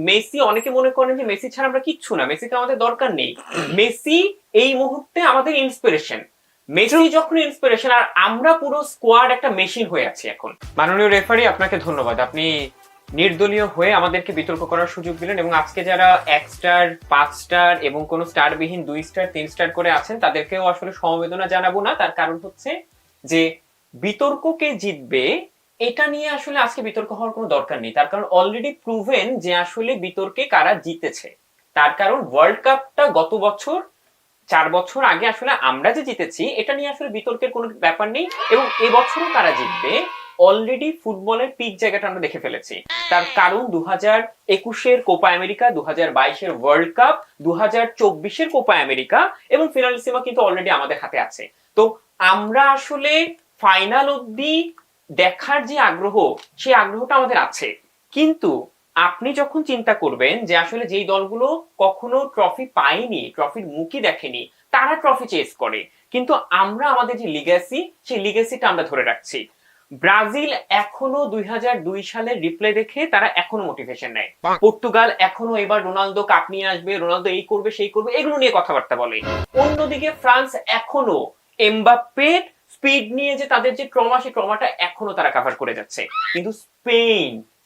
Messi, অনেকে মনে করেন যে মেসি ছাড়া আমরা কিচ্ছু না, মেসিকে আমাদের দরকার নেই। মেসি এই মুহূর্তে আমাদের ইন্সপিরেশন। মেসি যখন ইন্সপিরেশন, আর আমরা পুরো স্কোয়াড একটা মেশিন হয়ে আছি এখন। মাননীয় রেফারি, আপনাকে ধন্যবাদ, আপনি নির্দলীয় হয়ে আমাদেরকে বিতর্ক করার সুযোগ দিলেন, এবং আজকে যারা 1 স্টার, 5 স্টার এবং কোন স্টারবিহীন 2 স্টার, 3 স্টার করে আছেন তাদেরকেও আসলে সমবেদনা জানাবো না। তার কারণ হচ্ছে যে বিতর্ক কে জিতবে এটা নিয়ে আসলে আজকে বিতর্ক হওয়ার কোনো দরকার নেই। তার কারণ অলরেডি প্রুভেন যে আসলে বিতর্কে কারা জিতেছে। তার কারণ ওয়ার্ল্ড কাপটা গত বছর 4 বছর আগে আসলে আমরা যে জিতেছি এটা নিয়ে আসলে বিতর্কের কোনো ব্যাপার নেই, এবং এবছরও কারা জিতবে অলরেডি ফুটবলের পিক জায়গাটা আমরা দেখে ফেলেছি। তার কারণ 2021-এর কোপা আমেরিকা, 2022-এর ওয়ার্ল্ড কাপ, 2024-এর কোপা আমেরিকা এবং ফিনালিসিমা কিন্তু অলরেডি আমাদের হাতে আছে। তো আমরা আসলে ফাইনাল অবধি দেখার যে আগ্রহ, সেই আগ্রহটা আমাদের আছে। কিন্তু আপনি যখন চিন্তা করবেন যে আসলে যেই দলগুলো কখনো ট্রফি পায়নি, ট্রফির মুখই দেখেনি, তারা ট্রফি চেস করে, কিন্তু আমরা আমাদের যে লিগ্যাসি, সেই লিগ্যাসিটা আমরা ধরে রাখছি। ব্রাজিল এখনো 2002 সালের রিপ্লে দেখে তারা এখনো মোটিভেশন নেয়। পর্তুগাল এখনো এবার রোনালদো কাপ নিয়ে আসবে, রোনালদো এই করবে সেই করবে, এগুলো নিয়ে কথাবার্তা বলে। অন্যদিকে ফ্রান্স এখনো এমবাপ্পের স্পিড নিয়ে যে তাদের যে ট্রমা, সেই ট্রমাটা এখনো তারা কভার করে যাচ্ছে। কিন্তু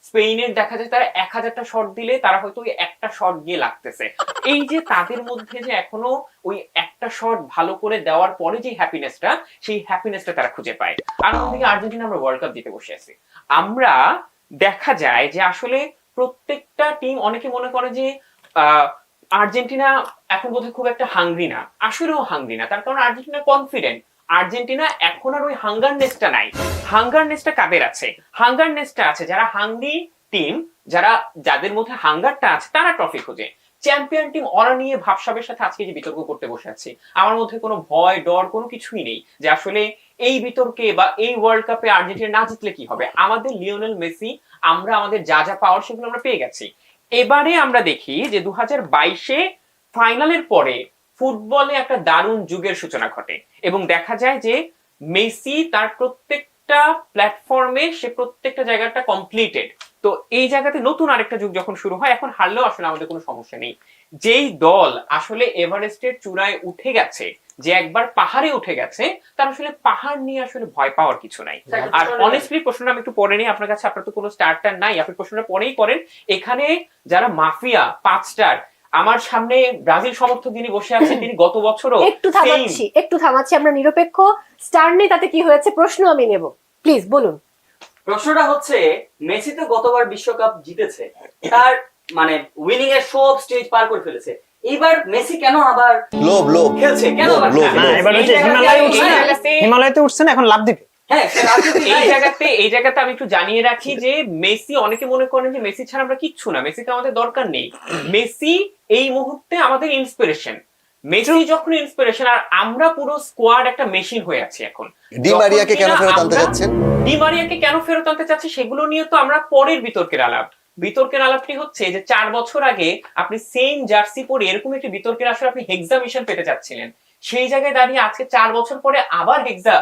স্পেনের দেখা যায় তারা 1000টা শট দিলে তারা হয়তো ওই একটা শট গিয়ে লাগতেছে। এই যে তাদের মধ্যে যে এখনো ওই একটা শট ভালো করে দেওয়ার পরে যে হ্যাপিনেসটা, সেই হ্যাপিনেসটা তারা খুঁজে পায়। আর অন্যদিকে আর্জেন্টিনা, আমরা ওয়ার্ল্ড কাপ দিতে বসে আছি। আমরা দেখা যায় যে আসলে প্রত্যেকটা টিম, অনেকে মনে করে যে আর্জেন্টিনা এখন বোধহয় খুব একটা হাংরি না, আসলেও হাংরি না। তার কারণ আর্জেন্টিনা কনফিডেন্ট। আর্জেন্টিনা এখন আর ওই হাঙ্গারনেসটা নাই। হাঙ্গারনেসটা কাদের আছে? হাঙ্গারনেসটা আছে যারা হাংরি টিম, যাদের মধ্যে হাঙ্গারটা আছে, তারা ট্রফি খোঁজে। চ্যাম্পিয়ন টিম ওরা নিয়ে ভাবসাবের সাথে আজকে যে বিতর্ক করতে বসে আছি, আমার মধ্যে কোনো ভয় ডর কোনো কিছুই নেই যে আসলে এই বিতর্কে বা এই ওয়ার্ল্ড কাপে আর্জেন্টিনা না জিতলে কি হবে। আমাদের লিওনেল মেসি, আমরা আমাদের যা যা পাওয়ার সেগুলো আমরা পেয়ে গেছি। এবারে আমরা দেখি যে 2022-এ ফাইনালের পরে ফুটবলে একটা দারুণ যুগের সূচনা ঘটে, এবং দেখা যায় যে মেসি তার প্রত্যেকটা প্ল্যাটফর্মে সে প্রত্যেকটা জায়গাটা কমপ্লিটেড। তো এই জায়গাতে নতুন আরেকটা যুগ যখন শুরু হয়, এখন হারলেও আসলে আমাদের কোনো সমস্যা নেই। যেই দল আসলে এভারেস্টের চূড়ায় উঠে গেছে, যে একবার পাহাড়ে উঠে গেছে, তার আসলে পাহাড় নিয়ে আসলে ভয় পাওয়ার কিছু নাই। আর অনেস্টলি প্রশ্নটা আমি একটু পরে নিই আপনার কাছে, আপনার তো কোনো স্টারটার নাই, আপনি প্রশ্নটা পরেই করেন। এখানে যারা মাফিয়া 5 স্টার, আমার সামনে ব্রাজিল সমর্থক যিনি বসে আছেন, তিনি গত বছরও একটু থামাচ্ছি, আমরা নিরপেক্ষ, স্টার নেই তাতে কি হয়েছে, প্রশ্ন আমি নেব, প্লিজ বলুন। প্রশ্নটা হচ্ছে, মেসি তো গতবার বিশ্বকাপ জিতেছে, তার মানে উইনিং এর সব স্টেজ পার করে ফেলেছে, এবার মেসি কেন আবার লোভ খেলছে, কেন আবার এবার হচ্ছে হিমালয়তে উঠছেন, এখন লাভ দিবে। এই জায়গাতে আমি একটু জানিয়ে রাখি যে মেসি, অনেকে মনে করেন যে মেসি ছাড়া আমরা কিচ্ছু না, মেসিকে আমাদের দরকার নেই। মেসি এই মুহূর্তে আমাদের ইন্সপিরেশন। মেসি যখন ইন্সপিরেশন, আর আমরা পুরো স্কোয়াড একটা মেশিন হয়ে আছি এখন। ডি মারিয়াকে কেন ফেরত আনতে যাচ্ছেন? ডি মারিয়াকে কেন ফেরত আনতে চাচ্ছি সেগুলো নিয়ে তো আমরা পরের বিতর্কের আলাপ। বিতর্কের আলাপটি হচ্ছে যে 4 বছর আগে আপনি সেম জার্সি পরে এরকম একটি বিতর্কের আসলে আপনি হেক্সা মিশন পেতে চাচ্ছিলেন, সেই জায়গায় দাঁড়িয়ে আজকে 4 বছর পরে আবার হেক্সা,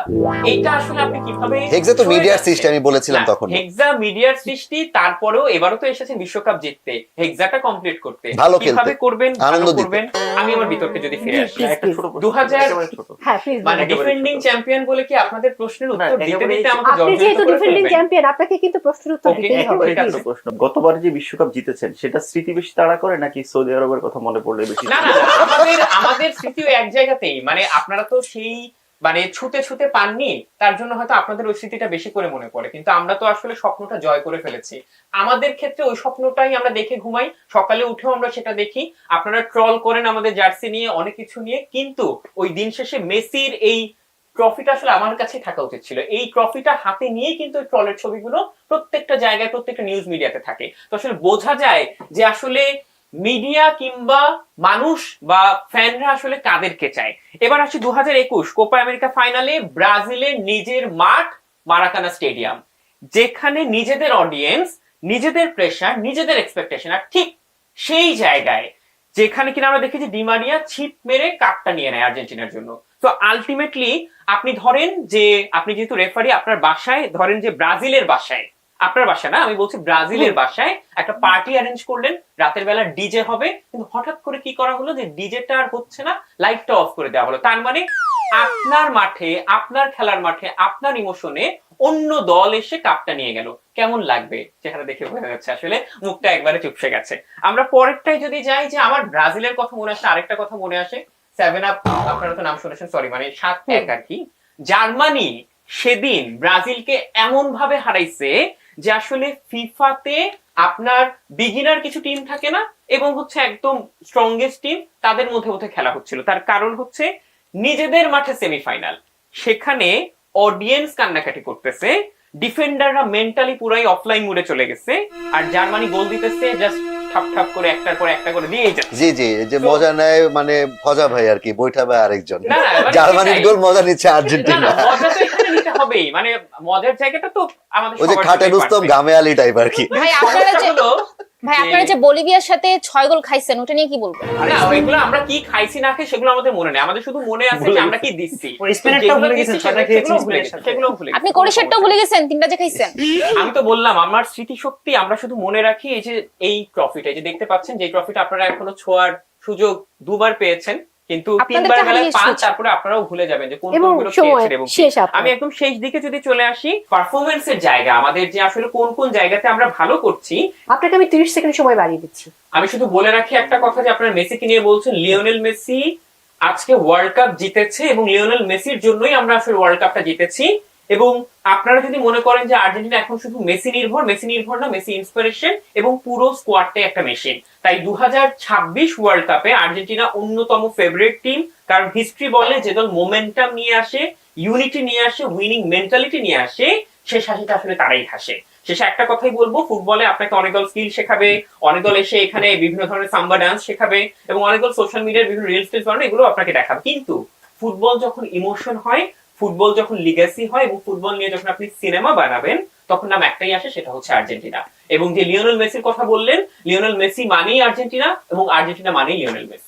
এটা আসলে আপনি কিভাবে? হেক্সা তো মিডিয়ার সৃষ্টি, আমি বলেছিলাম তখন হেক্সা মিডিয়ার সৃষ্টি, তারপরেও এবারও তো এসেছেন বিশ্বকাপ জিততে, হেক্সাটা কমপ্লিট করতে। কিভাবে করবেন, আনন্দ করবেন। আমি আমার বিতর্কে যদি ফিরে আসি, 2000 মানে ডিফেন্ডিং চ্যাম্পিয়ন বলে কি আপনাদের প্রশ্নের উত্তর দিতে দিতে আমাকে আপনি যেহেতু ডিফেন্ডিং চ্যাম্পিয়ন, আপনাকে কিন্তু প্রশ্নের উত্তর দিতেই হবে। প্রশ্ন, গতবার যে বিশ্বকাপ জিতেছেন সেটা স্মৃতি বেশি তাড়া করে নাকি সৌদি আরবের কথা মনে পড়লে বেশি? না, আমাদের স্মৃতিও এক জায়গাতেই, মানে আপনারা তো সেই মানে ছুতে ছুতে পাননি, তার জন্য হয়তো আপনাদের ওই স্মৃতিটা বেশি করে মনে পড়ে, কিন্তু আমরা তো আসলে স্বপ্নটা জয় করে ফেলেছি। আমাদের ক্ষেত্রে ওই স্বপ্নটাই আমরা দেখে ঘুমাই, সকালে উঠেও আমরা সেটা দেখি। আপনারা ট্রল করেন আমাদের জার্সি নিয়ে, অনেক কিছু নিয়ে, কিন্তু ওই দিন শেষে মেসির এই ট্রফিটা আসলে আমার কাছে থাকা উচিত ছিল। এই ট্রফিটা হাতে নিয়েই কিন্তু ওই ট্রলের ছবিগুলো প্রত্যেকটা জায়গায়, প্রত্যেকটা নিউজ মিডিয়াতে থাকে। তো আসলে বোঝা যায় যে আসলে মিডিয়া কিংবা মানুষ বা ফ্যানরা আসলে কাদেরকে চায়। এবার আসি 2021 কোপা আমেরিকা ফাইনালে, ব্রাজিলের নিজের মাঠ মারাকানা স্টেডিয়াম, যেখানে নিজেদের অডিয়েন্স, নিজেদের প্রেসার, নিজেদের এক্সপেকটেশন, আর ঠিক সেই জায়গায় যেখানে কিনা আমরা দেখি যে ডি মারিয়া ছিপ মেরে কাপটা নিয়ে নেয় আর্জেন্টিনার জন্য। তো আলটিমেটলি আপনি ধরেন যে, আপনি যেহেতু রেফারি, আপনার বাসায় ধরেন যে ব্রাজিলের বাসায় আপনার বাসায় না, আমি বলছি ব্রাজিলের বাসায় একটা পার্টি অ্যারেঞ্জ করলেন, রাতের বেলা ডিজে হবে, কিন্তু হঠাৎ করে কি করা হলো যে ডিজেটা আর হচ্ছে না, লাইটটা অফ করে দেওয়া হলো। তার মানে আপনার মাঠে, আপনার খেলার মাঠে, আপনার ইমোশনে অন্য দল এসে কাপটা নিয়ে গেল, কেমন লাগবে? চেহারা দেখে বোঝা যাচ্ছে আসলে মুখটা একবারে চুপসে গেছে। আমরা পরেরটাই যদি যাই, যে আমার ব্রাজিলের কথা মনে আসে, আরেকটা কথা মনে আসে, 7 আপ, আপনারা তো নাম শুনেছেন, সরি, মানে 7-1 আর কি। জার্মানি সেদিন ব্রাজিলকে এমন ভাবে হারাইছে যে আসলে ফিফাতে আপনার বিগিনার কিছু টিম থাকে না, এবং হচ্ছে একদম স্ট্রংগেস্ট টিম, তাদের মধ্যে মধ্যে খেলা হচ্ছিল। তার কারণ হচ্ছে নিজেদের মাঠে সেমিফাইনাল, সেখানে অডিয়েন্স কান্নাকাটি করতেছে, ডিফেন্ডাররা মেন্টালি পুরাই অফলাইন মুডে চলে গেছে, আর জার্মানি গোল দিতেছে জাস্ট ঠাপ ঠাপ করে একটার পর একটা করে দিয়েই যাচ্ছে। জি জি, যে মজা নেয় মানে ফজা ভাই আর কি, বৈঠা ভাই আরেকজন। না, না, মানে জার্মানির সেটাই। গোল মজা নিচ্ছে না, না, আর্জেন্টিনা। মজা তো এখানে নিতে হবেই, মানে মজার জায়গাটা তো আমাদের ওই যে সবার খাটে জন্যই রুস্তম perfect। গামে আলী টাইপ আর কি। ভাই আপনারা যে হলো ভাই আপনারা যে বলিভিয়ার সাথে 6 গোল খাইছেন ওটা নিয়ে কি বলবেন? না, ওইগুলো আমরা কি খাইছি না খাই সেগুলো আমাদের মনে নেই, আমাদের শুধু মনে আছে যে আমরা কি দিচ্ছি। ওই স্পেনেরটাও ভুলে গেছেন, ছয়টা খেয়েছি স্পেনের সাথে। সেগুলো ভুলে আপনি গেছি। কোরিশারটাও ভুলে গেছেন, তিনটা যে খাইছেন। আমি তো বললাম আমার স্মৃতিশক্তি, আমরা শুধু মনে রাখি এই যে এই ট্রফিটা, এই যে দেখতে পাচ্ছেন, যে ট্রফিটা আপনারা এখনো ছোঁয়ার সুযোগ 2বার পেয়েছেন, কিন্তু আপনাদের 3বার তো মেলায় হারিয়ে 5, এসেছে। তারপরে আপনারাও ভুলে যাবেন যে কোন এবং কোনগুলো সময় পেয়েছেন এবং কি। শেষ আপনার। আমি একদম শেষ দিকে যদি চলে আসি, পারফরমেন্সের জায়গা, আমাদের যে আসলে কোন কোন জায়গাতে আমরা ভালো করছি, আপনাকে আমি 30 সেকেন্ড সময় বাড়িয়ে দিচ্ছি। আমি শুধু বলে রাখি একটা কথা, যে আপনার মেসিকে নিয়ে বলছেন, লিওনেল মেসি আজকে ওয়ার্ল্ড কাপ জিতেছে, এবং লিওনেল মেসির জন্যই আমরা আসলে ওয়ার্ল্ড কাপটা জিতেছি। এবং আপনারা যদি মনে করেন যে আর্জেন্টিনা এখন শুধু মেসি নির্ভর, মেসি নির্ভর না, মেসি ইন্সপিরেশন, এবং পুরো স্কোয়াডটাই একটা মেশিন। তাই 2026 ওয়ার্ল্ড কাপে আর্জেন্টিনা অন্যতম ফেভারিট টিম, কারণ হিস্ট্রি বলে যে দল মোমেন্টাম নিয়ে আসে, ইউনিটি নিয়ে আসে, উইনিং মেন্টালিটি নিয়ে আসে, শেষ হাসিটা আসলে তারাই হাসে। শেষে একটা কথাই বলবো, ফুটবলে আপনাকে অনেক দল স্কিল শেখাবে, অনেক দল এসে এখানে বিভিন্ন ধরনের সাম্বা ডান্স শেখাবে, এবং অনেক দল সোশ্যাল মিডিয়ার বিভিন্ন রিলস টিলস বানাবে, এগুলো আপনাকে দেখাবে। কিন্তু ফুটবল যখন ইমোশন হয়, ফুটবল যখন লিগ্যাসি হয়, এবং ফুটবল নিয়ে যখন আপনি সিনেমা বানাবেন, তখন নাম একটাই আসে, সেটা হচ্ছে আর্জেন্টিনা। এবং যে লিওনেল মেসির কথা বললেন, লিওনেল মেসি মানেই আর্জেন্টিনা, এবং আর্জেন্টিনা মানেই লিওনেল মেসি।